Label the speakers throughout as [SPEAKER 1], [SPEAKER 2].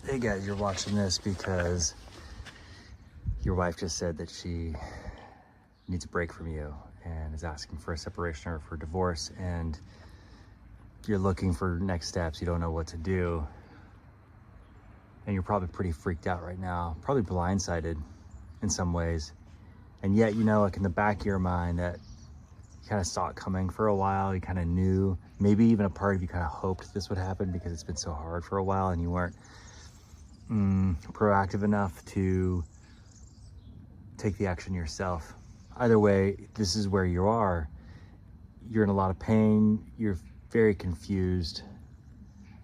[SPEAKER 1] Hey guys, you're watching this because your wife just said that she needs a break from you and is asking for a separation or for divorce, and you're looking for next steps. You don't know what to do, and you're probably pretty freaked out right now, probably blindsided in some ways. And yet, you know, like in the back of your mind that you kind of saw it coming for a while. You kind of knew, maybe even a part of you kind of hoped this would happen because it's been so hard for a while and you weren't proactive enough to take the action yourself. Either way, this is where you are. You're in a lot of pain. You're very confused,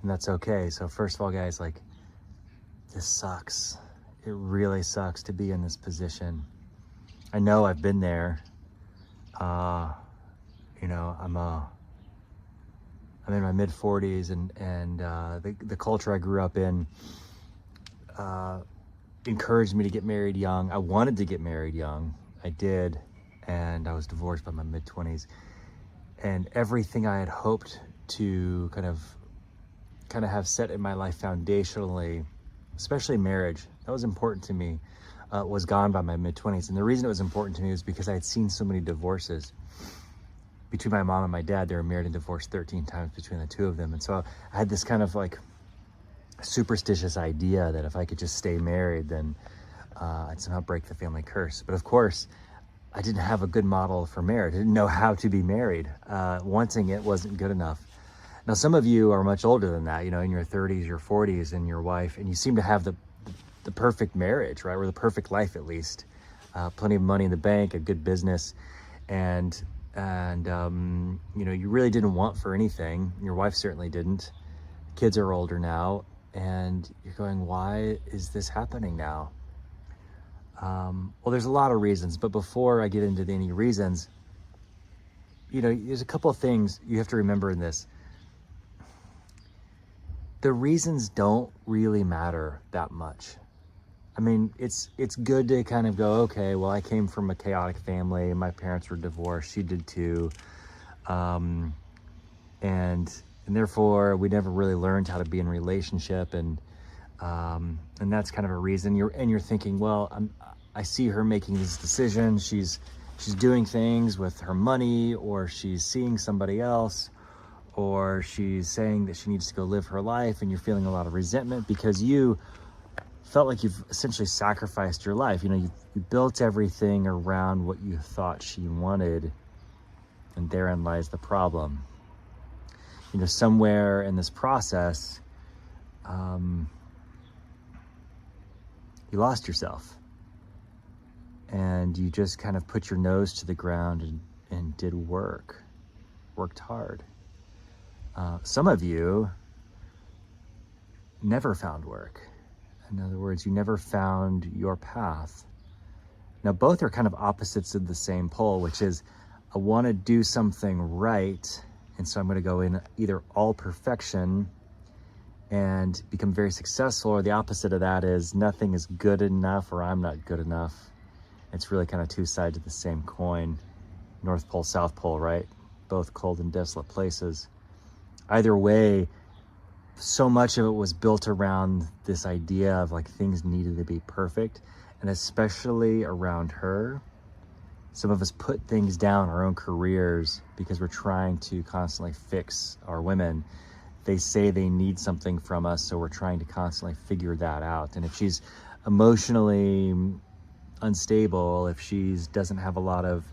[SPEAKER 1] and that's okay. So first of all, guys, like, this sucks. It really sucks to be in this position. I know I've been there. You know, I'm in my mid 40s, and the culture I grew up in encouraged me to get married young. I wanted to get married young. I did, and I was divorced by my mid 20s. And everything I had hoped to kind of have set in my life foundationally, especially marriage, that was important to me, was gone by my mid 20s. And the reason it was important to me was because I had seen so many divorces. Between my mom and my dad, they were married and divorced 13 times between the two of them. And so I had this kind of like superstitious idea that if I could just stay married, then I'd somehow break the family curse. But of course, I didn't have a good model for marriage. I didn't know how to be married. Wanting it wasn't good enough. Now, some of you are much older than that, you know, in your 30s, your 40s, and your wife, and you seem to have the perfect marriage, right? Or the perfect life, at least. Plenty of money in the bank, a good business, and you know, you really didn't want for anything. Your wife certainly didn't. Kids are older now, and you're going, why is this happening now? Well, there's a lot of reasons, but before I get into any reasons, you know, there's a couple of things you have to remember in this. The reasons don't really matter that much. I mean, it's good to kind of go, okay, well, I came from a chaotic family. My parents were divorced. She did too. And therefore we never really learned how to be in a relationship. And that's kind of a reason you're thinking, well, I see her making these decisions. She's doing things with her money, or she's seeing somebody else, or she's saying that she needs to go live her life. And you're feeling a lot of resentment because you felt like you've essentially sacrificed your life. You know, you built everything around what you thought she wanted, and therein lies the problem. You know, somewhere in this process, you lost yourself, and you just kind of put your nose to the ground and worked hard. Some of you never found work. In other words, you never found your path. Now, both are kind of opposites of the same pole, which is, I want to do something right, and so I'm going to go in either all perfection and become very successful, or the opposite of that is nothing is good enough, or I'm not good enough. It's really kind of two sides of the same coin. North Pole, South Pole, right? Both cold and desolate places. Either way, so much of it was built around this idea of like things needed to be perfect, and especially around her. Some of us put things down, our own careers, because we're trying to constantly fix our women. They say they need something from us, so we're trying to constantly figure that out. And if she's emotionally unstable, if she doesn't have a lot of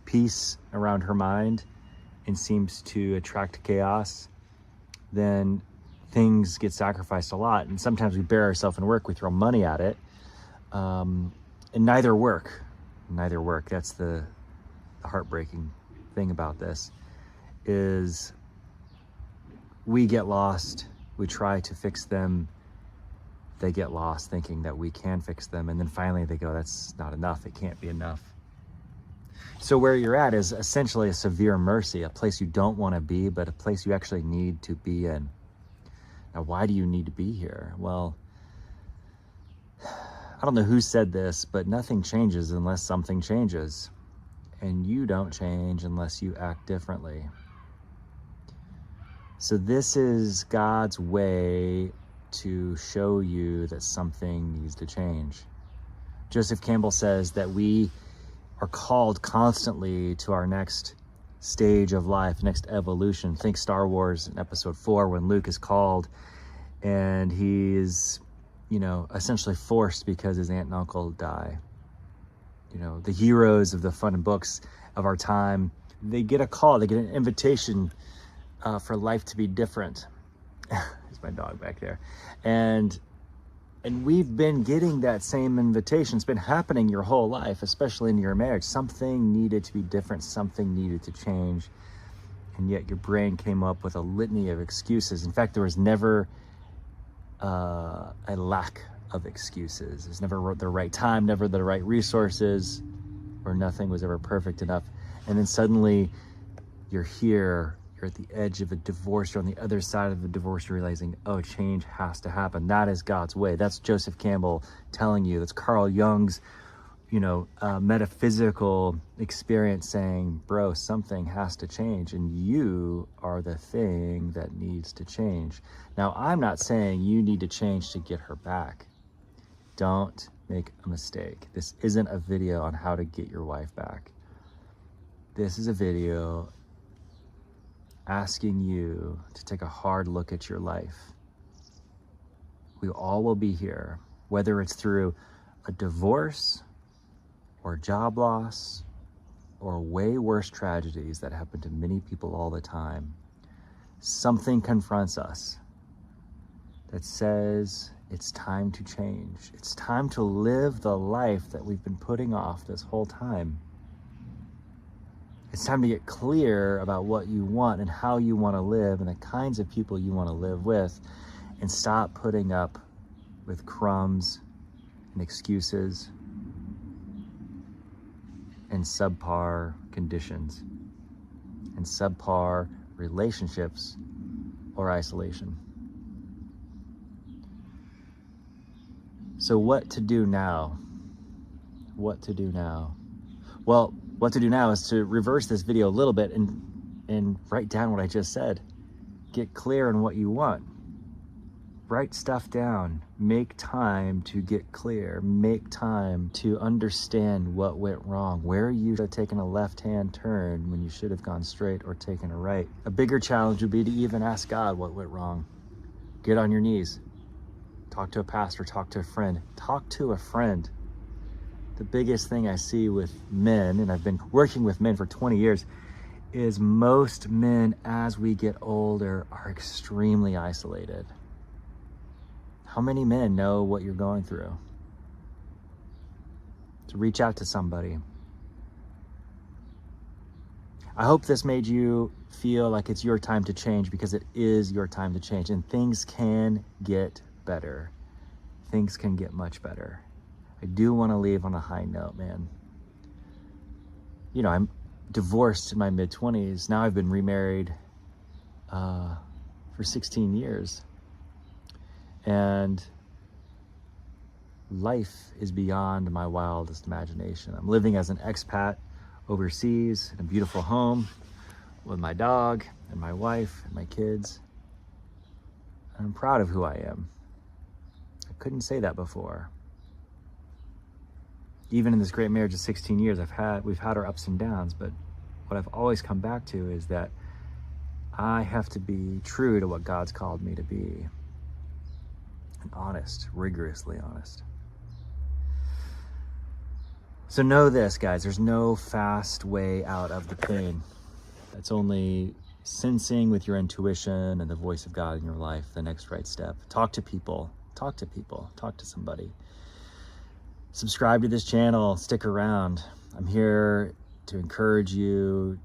[SPEAKER 1] peace around her mind and seems to attract chaos, then things get sacrificed a lot. And sometimes we bury ourselves in work, we throw money at it, and neither work. That's the heartbreaking thing about this, is we get lost, we try to fix them, they get lost thinking that we can fix them, and then finally they go, that's not enough, it can't be enough. So where you're at is essentially a severe mercy, a place you don't want to be, but a place you actually need to be in. Now, why do you need to be here? Well, I don't know who said this, but nothing changes unless something changes. And you don't change unless you act differently. So this is God's way to show you that something needs to change. Joseph Campbell says that we are called constantly to our next stage of life, next evolution. Think Star Wars in episode 4 when Luke is called and he's, essentially forced because his aunt and uncle die. The heroes of the fun and books of our time, they get a call, they get an invitation for life to be different. There's my dog back there. And we've been getting that same invitation. It's been happening your whole life, especially in your marriage. Something needed to be different, something needed to change. And yet your brain came up with a litany of excuses. In fact, there was never a lack of excuses. There's never the right time, never the right resources, or nothing was ever perfect enough. And then suddenly you're here, you're at the edge of a divorce, you're on the other side of the divorce, you're realizing, oh, change has to happen. That is God's way. That's Joseph Campbell telling you. That's Carl Jung's, metaphysical experience saying, bro, something has to change, and you are the thing that needs to change. Now, I'm not saying you need to change to get her back. Don't make a mistake. This isn't a video on how to get your wife back. This is a video asking you to take a hard look at your life. We all will be here, whether it's through a divorce or job loss or way worse tragedies that happen to many people all the time. Something confronts us that says it's time to change. It's time to live the life that we've been putting off this whole time. It's time to get clear about what you want and how you want to live and the kinds of people you want to live with, and stop putting up with crumbs and excuses and subpar conditions and subpar relationships or isolation. So what to do now? What to do now? Well, what to do now is to reverse this video a little bit and write down what I just said. Get clear on what you want. Write stuff down. Make time to get clear. Make time to understand what went wrong. Where you should have taken a left-hand turn when you should have gone straight or taken a right. A bigger challenge would be to even ask God what went wrong. Get on your knees. Talk to a pastor. Talk to a friend. Talk to a friend. The biggest thing I see with men, and I've been working with men for 20 years, is most men, as we get older, are extremely isolated. How many men know what you're going through? To reach out to somebody. I hope this made you feel like it's your time to change, because it is your time to change, and things can get better. Things can get much better. I do want to leave on a high note, man. I'm divorced in my mid-20s. Now I've been remarried for 16 years. And life is beyond my wildest imagination. I'm living as an expat overseas in a beautiful home with my dog and my wife and my kids. And I'm proud of who I am. I couldn't say that before. Even in this great marriage of 16 years, we've had our ups and downs, but what I've always come back to is that I have to be true to what God's called me to be. And honest, rigorously honest. So know this, guys, there's no fast way out of the pain. It's only sensing with your intuition and the voice of God in your life the next right step. Talk to people, talk to somebody. Subscribe to this channel, stick around. I'm here to encourage you,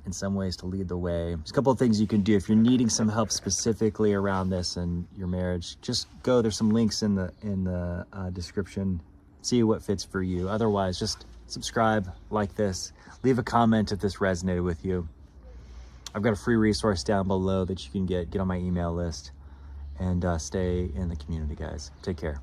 [SPEAKER 1] in some ways to lead the way. There's a couple of things you can do if you're needing some help specifically around this and your marriage. Just go, there's some links in the description. See what fits for you. Otherwise, just subscribe, like this, leave a comment if this resonated with you. I've got a free resource down below that you can get on my email list, and stay in the community, guys. Take care.